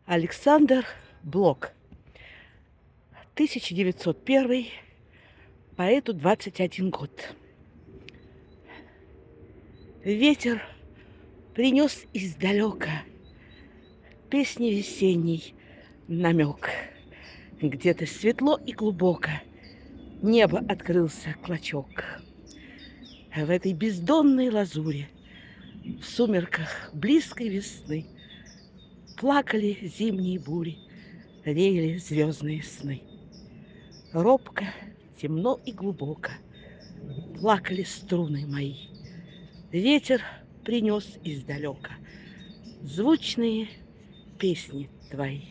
Александр Блок, 1901, поэту 21 год. Ветер принес издалека песни весенний намек. Где-то светло и глубоко небо открылся клочок. В этой бездонной лазуре, в сумерках близкой весны, плакали зимние бури, реяли звездные сны. Робко, темно и глубоко плакали струны мои. Ветер принес издалека звучные песни твои.